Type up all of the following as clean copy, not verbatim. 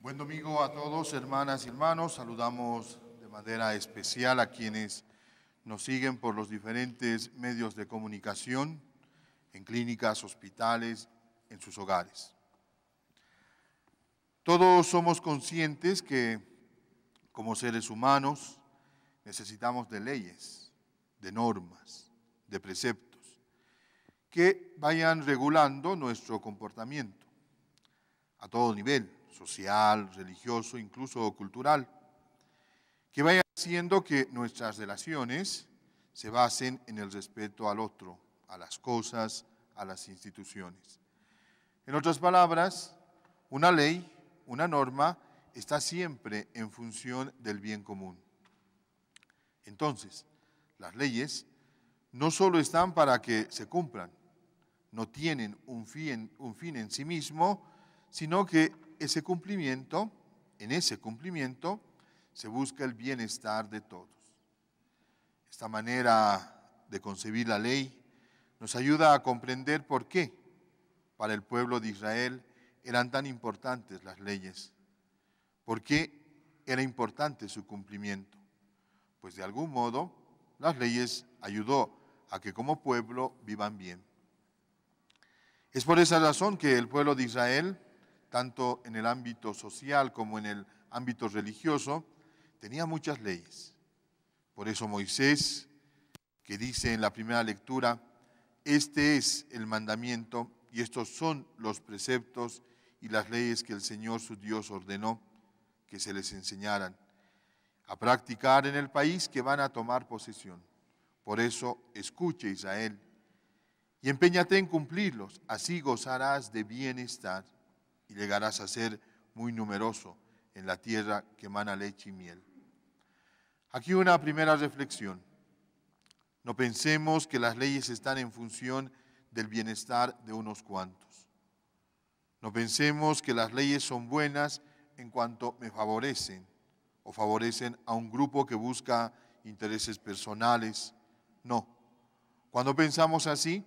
Buen domingo a todos, hermanas y hermanos. Saludamos de manera especial a quienes nos siguen por los diferentes medios de comunicación, en clínicas, hospitales, en sus hogares. Todos somos conscientes que, como seres humanos, necesitamos de leyes, de normas, de preceptos, que vayan regulando nuestro comportamiento a todo nivel, social, religioso, incluso cultural, que vayan haciendo que nuestras relaciones se basen en el respeto al otro, a las cosas, a las instituciones. En otras palabras, una ley, una norma, está siempre en función del bien común. Entonces, las leyes no solo están para que se cumplan, no tienen un fin en sí mismo, sino que en ese cumplimiento se busca el bienestar de todos. Esta manera de concebir la ley nos ayuda a comprender por qué para el pueblo de Israel eran tan importantes las leyes, por qué era importante su cumplimiento. Pues de algún modo las leyes ayudó a que como pueblo vivan bien. Es por esa razón que el pueblo de Israel, tanto en el ámbito social como en el ámbito religioso, tenía muchas leyes. Por eso Moisés, que dice en la primera lectura, este es el mandamiento y estos son los preceptos y las leyes que el Señor su Dios ordenó que se les enseñaran a practicar en el país que van a tomar posesión. Por eso, escuche Israel y empeñate en cumplirlos, así gozarás de bienestar y llegarás a ser muy numeroso en la tierra que emana leche y miel. Aquí una primera reflexión. No pensemos que las leyes están en función del bienestar de unos cuantos. No pensemos que las leyes son buenas en cuanto me favorecen o favorecen a un grupo que busca intereses personales. No. Cuando pensamos así,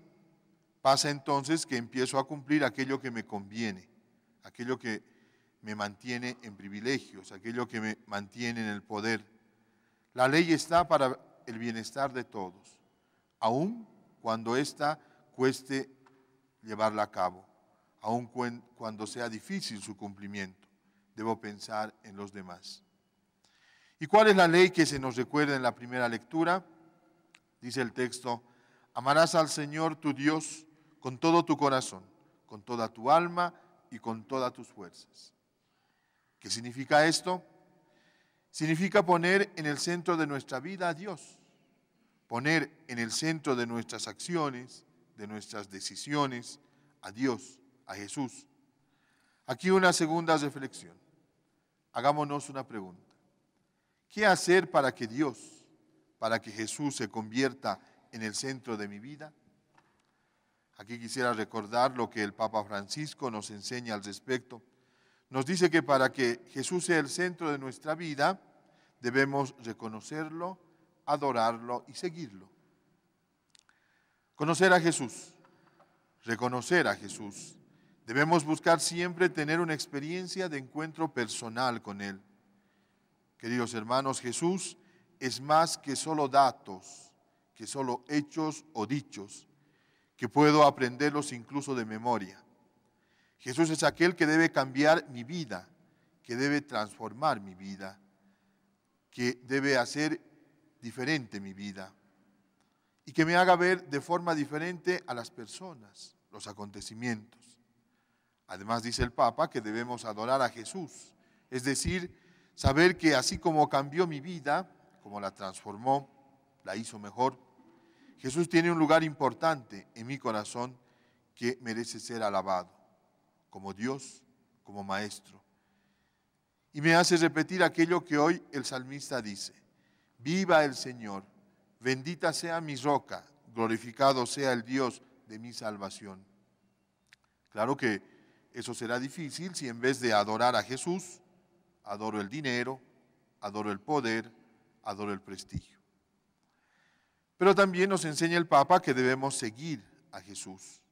pasa entonces que empiezo a cumplir aquello que me conviene, aquello que me mantiene en privilegios, aquello que me mantiene en el poder. La ley está para el bienestar de todos, aun cuando ésta cueste llevarla a cabo, aun cuando sea difícil su cumplimiento. Debo pensar en los demás. ¿Y cuál es la ley que se nos recuerda en la primera lectura? Dice el texto, amarás al Señor tu Dios con todo tu corazón, con toda tu alma y con todas tus fuerzas. ¿Qué significa esto? Significa poner en el centro de nuestra vida a Dios, poner en el centro de nuestras acciones, de nuestras decisiones, a Dios, a Jesús. Aquí una segunda reflexión. Hagámonos una pregunta. ¿Qué hacer para que Dios, para que Jesús se convierta en el centro de mi vida? Aquí quisiera recordar lo que el Papa Francisco nos enseña al respecto. Nos dice que para que Jesús sea el centro de nuestra vida, debemos reconocerlo, adorarlo y seguirlo. Conocer a Jesús, reconocer a Jesús. Debemos buscar siempre tener una experiencia de encuentro personal con Él. Queridos hermanos, Jesús es más que solo datos, que solo hechos o dichos, que puedo aprenderlos incluso de memoria. Jesús es aquel que debe cambiar mi vida, que debe transformar mi vida, que debe hacer diferente mi vida y que me haga ver de forma diferente a las personas, los acontecimientos. Además dice el Papa que debemos adorar a Jesús, es decir, saber que así como cambió mi vida, como la transformó, la hizo mejor, Jesús tiene un lugar importante en mi corazón que merece ser alabado, como Dios, como Maestro. Y me hace repetir aquello que hoy el salmista dice, viva el Señor, bendita sea mi roca, glorificado sea el Dios de mi salvación. Claro que eso será difícil si en vez de adorar a Jesús, adoro el dinero, adoro el poder, adoro el prestigio. Pero también nos enseña el Papa que debemos seguir a Jesús.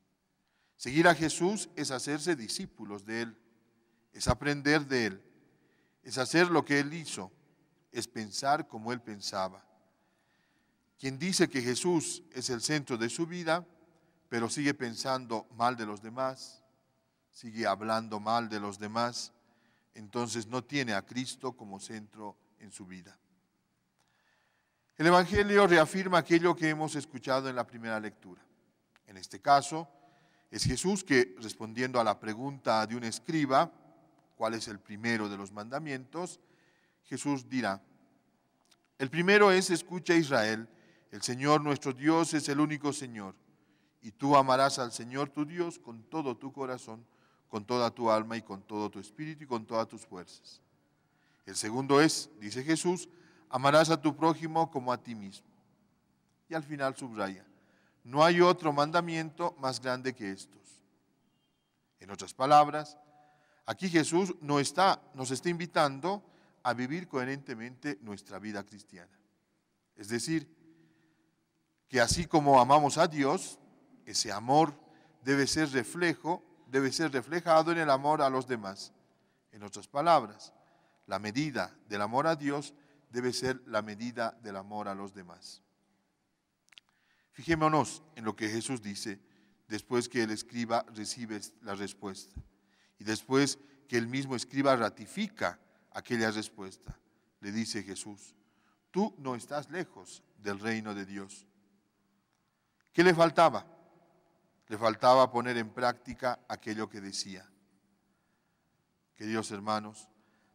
Seguir a Jesús es hacerse discípulos de Él, es aprender de Él, es hacer lo que Él hizo, es pensar como Él pensaba. Quien dice que Jesús es el centro de su vida, pero sigue pensando mal de los demás, sigue hablando mal de los demás, entonces no tiene a Cristo como centro en su vida. El Evangelio reafirma aquello que hemos escuchado en la primera lectura. En este caso, es Jesús que, respondiendo a la pregunta de un escriba, ¿cuál es el primero de los mandamientos? Jesús dirá, el primero es, escucha Israel, el Señor nuestro Dios es el único Señor, y tú amarás al Señor tu Dios con todo tu corazón, con toda tu alma y con todo tu espíritu y con todas tus fuerzas. El segundo es, dice Jesús, amarás a tu prójimo como a ti mismo. Y al final subraya, no hay otro mandamiento más grande que estos. En otras palabras, aquí Jesús nos está invitando a vivir coherentemente nuestra vida cristiana. Es decir, que así como amamos a Dios, ese amor debe ser reflejado en el amor a los demás. En otras palabras, la medida del amor a Dios debe ser la medida del amor a los demás. Fijémonos en lo que Jesús dice después que el escriba recibe la respuesta y después que el mismo escriba ratifica aquella respuesta. Le dice Jesús, tú no estás lejos del reino de Dios. ¿Qué le faltaba? Le faltaba poner en práctica aquello que decía. Queridos hermanos,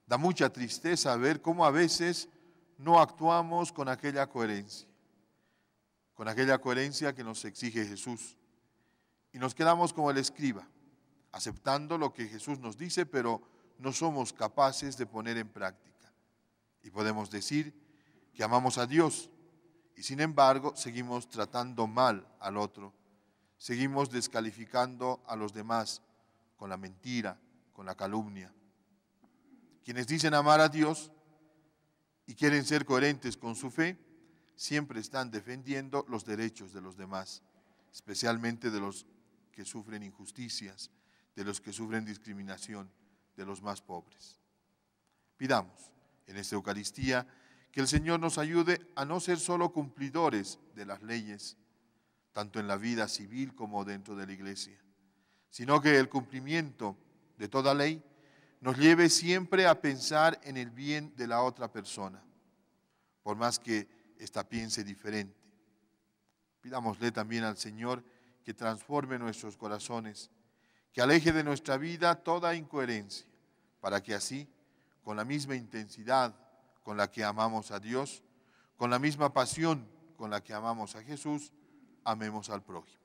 da mucha tristeza ver cómo a veces no actuamos con aquella coherencia que nos exige Jesús. Y nos quedamos como el escriba, aceptando lo que Jesús nos dice, pero no somos capaces de poner en práctica. Y podemos decir que amamos a Dios y sin embargo seguimos tratando mal al otro, seguimos descalificando a los demás con la mentira, con la calumnia. Quienes dicen amar a Dios y quieren ser coherentes con su fe, siempre están defendiendo los derechos de los demás, especialmente de los que sufren injusticias, de los que sufren discriminación, de los más pobres. Pidamos en esta Eucaristía que el Señor nos ayude a no ser solo cumplidores de las leyes, tanto en la vida civil como dentro de la Iglesia, sino que el cumplimiento de toda ley nos lleve siempre a pensar en el bien de la otra persona, por más que ésta piense diferente. Pidámosle también al Señor que transforme nuestros corazones, que aleje de nuestra vida toda incoherencia, para que así, con la misma intensidad con la que amamos a Dios, con la misma pasión con la que amamos a Jesús, amemos al prójimo.